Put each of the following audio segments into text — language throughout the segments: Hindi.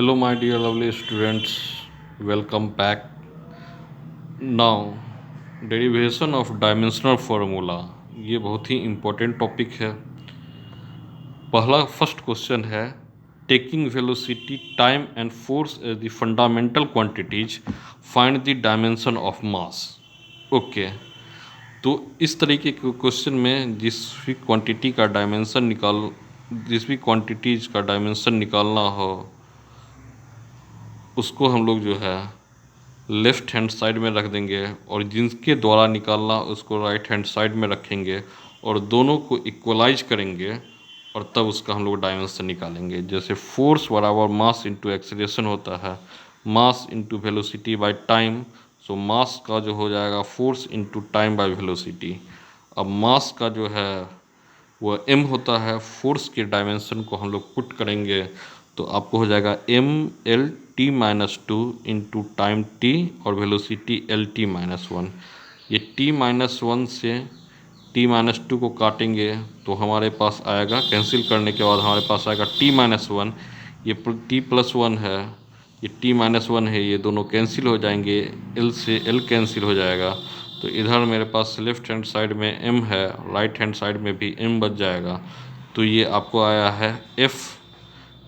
Hello, my dear lovely students. Welcome back. Now, derivation of dimensional formula ये बहुत ही इम्पोर्टेंट टॉपिक है। पहला फर्स्ट क्वेश्चन है, taking velocity, time and force as the fundamental quantities, find the dimension of mass. Okay, तो इस तरीके के क्वेश्चन में जिस भी क्वांटिटीज का डायमेंशन निकालना हो उसको हम लोग जो है लेफ़्ट हैंड साइड में रख देंगे और जिनके द्वारा निकालना उसको राइट हैंड साइड में रखेंगे और दोनों को इक्वलाइज करेंगे और तब उसका हम लोग डायमेंशन निकालेंगे। जैसे फोर्स बराबर मास इंटू एक्सीलरेशन होता है, mass into velocity by time. So mass का जो हो जाएगा force into time by velocity. अब मास का जो है वो m होता है, फोर्स के डायमेंशन को हम लोग पुट करेंगे तो आपको हो जाएगा mL_t-2 इंटू टाइम t और वेलोसिटी L_t-1। ये t-1 से t-2 को काटेंगे तो हमारे पास आएगा, कैंसिल करने के बाद हमारे पास आएगा t-1। ये t+1 है, ये t-1 है, ये दोनों कैंसिल हो जाएंगे, l से l कैंसिल हो जाएगा। तो इधर मेरे पास लेफ़्ट हैंड साइड में m है, राइट हैंड साइड में भी m बच जाएगा। तो ये आपको आया है f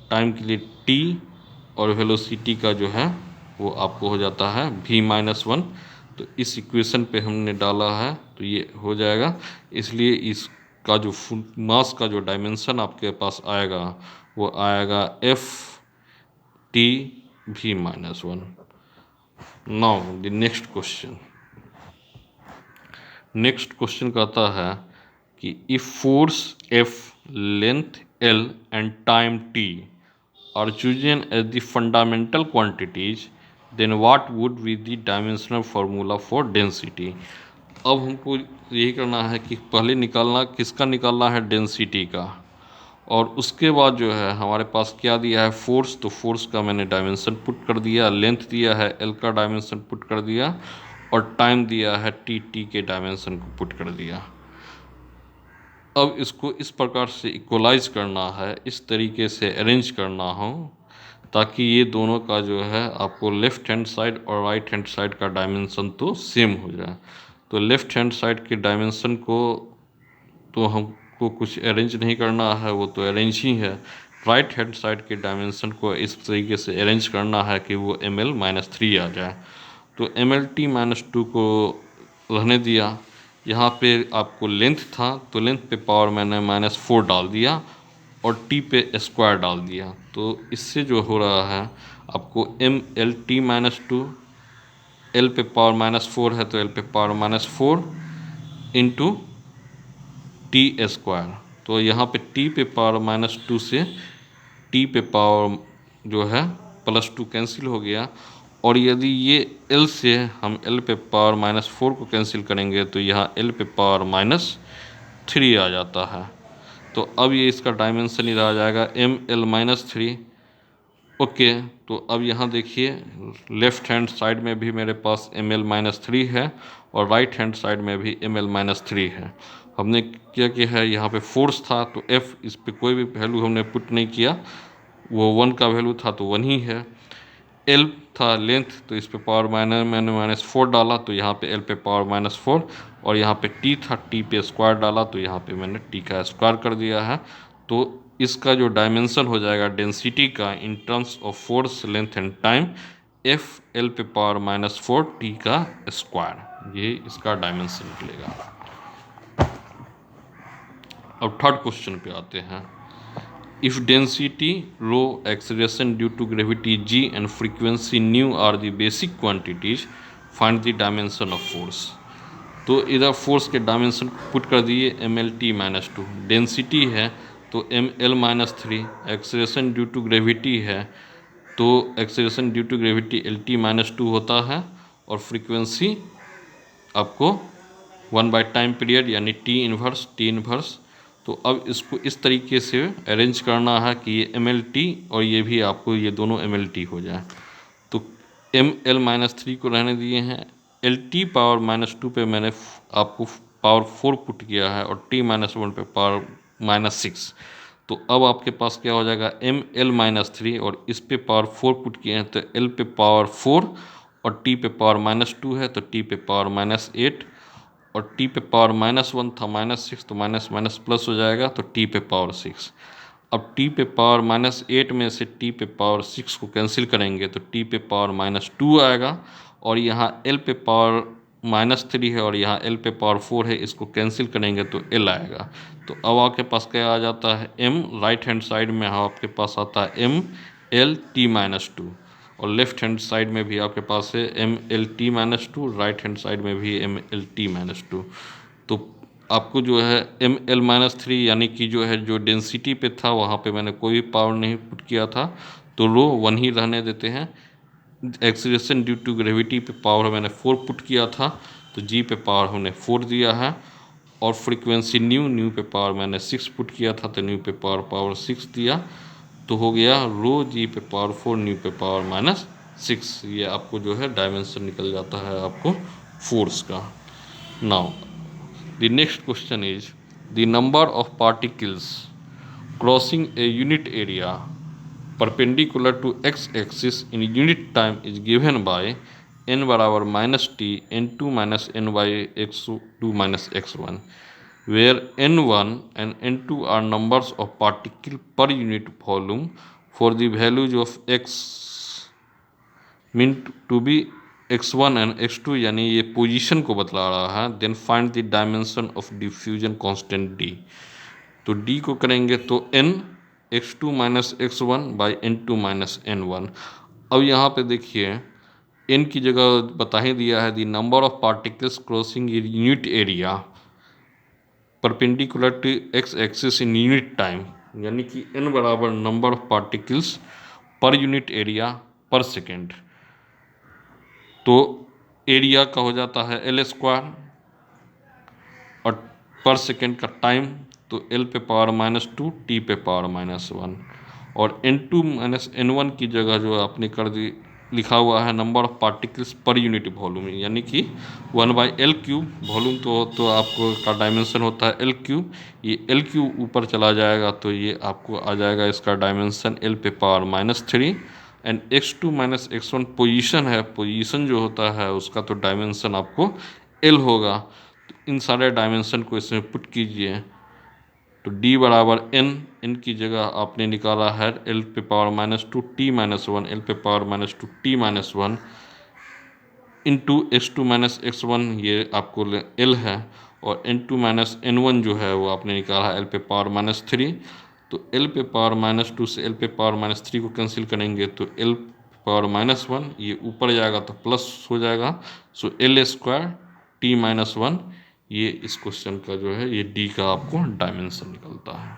टाइम के लिए t और वेलोसिटी का जो है वो आपको हो जाता है v-1। तो इस इक्वेशन पे हमने डाला है तो ये हो जाएगा। इसलिए इसका जो मास का जो डायमेंशन आपके पास आएगा वो आएगा f t v-1। Now the next question कहता है कि if force F, length L and time T are chosen as the fundamental quantities, then what would be the dimensional formula for density। अब हमको यही करना है कि पहले निकालना है डेंसिटी का, और उसके बाद जो है हमारे पास क्या दिया है फोर्स, तो फोर्स का मैंने डायमेंशन पुट कर दिया, लेंथ दिया है L का डायमेंशन पुट कर दिया और टाइम दिया है T के डायमेंशन को पुट कर दिया। अब इसको इस प्रकार से इक्वलाइज करना है, इस तरीके से अरेंज करना हो ताकि ये दोनों का जो है आपको लेफ़्ट हैंड साइड और राइट हैंड साइड का डायमेंशन तो सेम हो जाए। तो लेफ़्ट हैंड साइड के डायमेंशन को तो हमको कुछ अरेंज नहीं करना है, वो तो अरेंज ही है। राइट हैंड साइड के डायमेंशन को इस तरीके से अरेंज करना है कि वो ml-3 आ जाए। तो mL_t-2 को रहने दिया। यहाँ पे आपको लेंथ था तो लेंथ पे पावर मैंने -4 डाल दिया और t पे स्क्वायर डाल दिया। तो इससे जो हो रहा है आपको mL_t-2, L पे पावर -4 है तो L पे पावर -4 इंटू टी स्क्वायर। तो यहाँ पे t पे पावर -2 से t पे पावर जो है +2 कैंसिल हो गया, और यदि ये L से हम L पे पावर -4 को कैंसिल करेंगे तो यहाँ L पे पावर -3 आ जाता है। तो अब ये इसका डायमेंशन इधर आ जाएगा mL-3। ओके, तो अब यहाँ देखिए लेफ़्ट हैंड साइड में भी मेरे पास mL-3 है और राइट हैंड साइड में भी mL-3 है। हमने क्या किया है, यहाँ पे फोर्स था तो F, इस पे कोई भी वैल्यू हमने पुट नहीं किया, वो 1 का वैल्यू था तो 1 ही है। L था लेंथ तो इस पे पावर मैंने -4 डाला तो यहाँ पे L पे पावर -4, और यहाँ पे T था, T पे स्क्वायर डाला तो यहाँ पे मैंने T का स्क्वायर कर दिया है। तो इसका जो डायमेंशन हो जाएगा डेंसिटी का in terms of force, length and time, F L पे पावर -4 T का स्क्वायर, ये इसका डायमेंशन निकलेगा। अब थर्ड क्वेश्चन पे आते हैं। If density rho, acceleration due to gravity g and frequency nu are the basic quantities, find the dimension of force। तो इधर फोर्स के डायमेंशन पुट कर दिए mL_t-2, डेंसिटी है तो mL-3, acceleration due to gravity है तो acceleration due to gravity L_t-2 होता है, और फ्रीक्वेंसी आपको 1 बाय टाइम पीरियड यानी T इन्वर्स। तो अब इसको इस तरीके से अरेंज करना है कि ये mL_t और ये भी आपको ये दोनों mL_t हो जाए। तो mL-3 को रहने दिए हैं, L_t पावर -2 पे मैंने आपको पावर 4 पुट किया है और t-1 पे पावर -6। तो तो अब आपके पास क्या हो जाएगा, एम एल माइनस 3 और इस पे पावर 4 पुट किए हैं तो एल पे पावर 4 और टी पे पावर -2 है तो टी पे पावर -8 और टी पे पावर -1 था -6 तो माइनस माइनस प्लस हो जाएगा तो टी पे पावर 6। अब टी पे पावर -8 में से टी पे पावर 6 को कैंसिल करेंगे तो टी पे पावर -2 आएगा और यहाँ एल पे पावर -3 है और यहाँ एल पे पावर 4 है, इसको कैंसिल करेंगे तो एल आएगा। तो अब आपके पास क्या आ जाता है, एम राइट हैंड साइड में आपके पास आता है एम एल टी -2 और लेफ्ट हैंड साइड में भी आपके पास है M L T -2, right hand side में भी एम एल टी -2। तो आपको जो है एम एल -3 यानी कि जो है जो डेंसिटी पे था वहाँ पे मैंने कोई पावर नहीं पुट किया था तो रो 1 ही रहने देते हैं। एक्सीलरेशन ड्यू टू ग्रेविटी पे पावर मैंने 4 पुट किया था तो जी पे पावर हमने 4 दिया है और फ्रीक्वेंसी न्यू पे पावर मैंने 6 पुट किया था तो न्यू पे पावर 6 दिया तो हो गया रो जी पे पावर 4 न्यू पे पावर -6। ये आपको जो है डायमेंशन निकल जाता है आपको फोर्स का। Now the next question is the number of particles crossing a unit area perpendicular to x-axis in unit time is given by n बराबर -t n2 n by x2 x1 where n1 and n2 are numbers of particles per unit volume for the values of x meant to be x1 and x2 यानी ये पोजीशन को बतला रहा है। Then find the dimension of diffusion constant d। तो d को करेंगे तो n x2 x1 by n2 n1। अब यहाँ पे देखिए n की जगह बता ही दिया है the number of particles crossing unit area perpendicular to X axis in unit time यानी कि n बराबर number of particles per unit area per second. तो एरिया का हो जाता है L² और पर सेकेंड का टाइम तो L पे पावर -2 T पे पावर -1 और N2 N1 की जगह जो आपने कर दी लिखा हुआ है number of particles per unit volume यानी कि 1/L³ वॉल्यूम तो आपको का डायमेंशन होता है L³। ये L³ ऊपर चला जाएगा तो ये आपको आ जाएगा इसका डायमेंशन L पे power -3 and x2 x1 position है, पोजीशन जो होता है उसका तो डायमेंशन आपको L होगा। तो इन सारे डायमेंशन को इसमें पुट कीजिए तो d बराबर n की जगह आपने निकाला है L पे पावर -2 t -1 L पे power -2 t -1 into x2 x1 ये आपको L है और n2 n1 जो है वो आपने निकाला है L पे पावर -3 तो L पे पावर -2 से L पे पावर -3 को कैंसिल करेंगे तो L पावर -1 ये ऊपर जाएगा तो प्लस हो जाएगा सो L² t -1 ये इस क्वेश्चन का जो है ये D का आपको डायमेंशन निकलता है।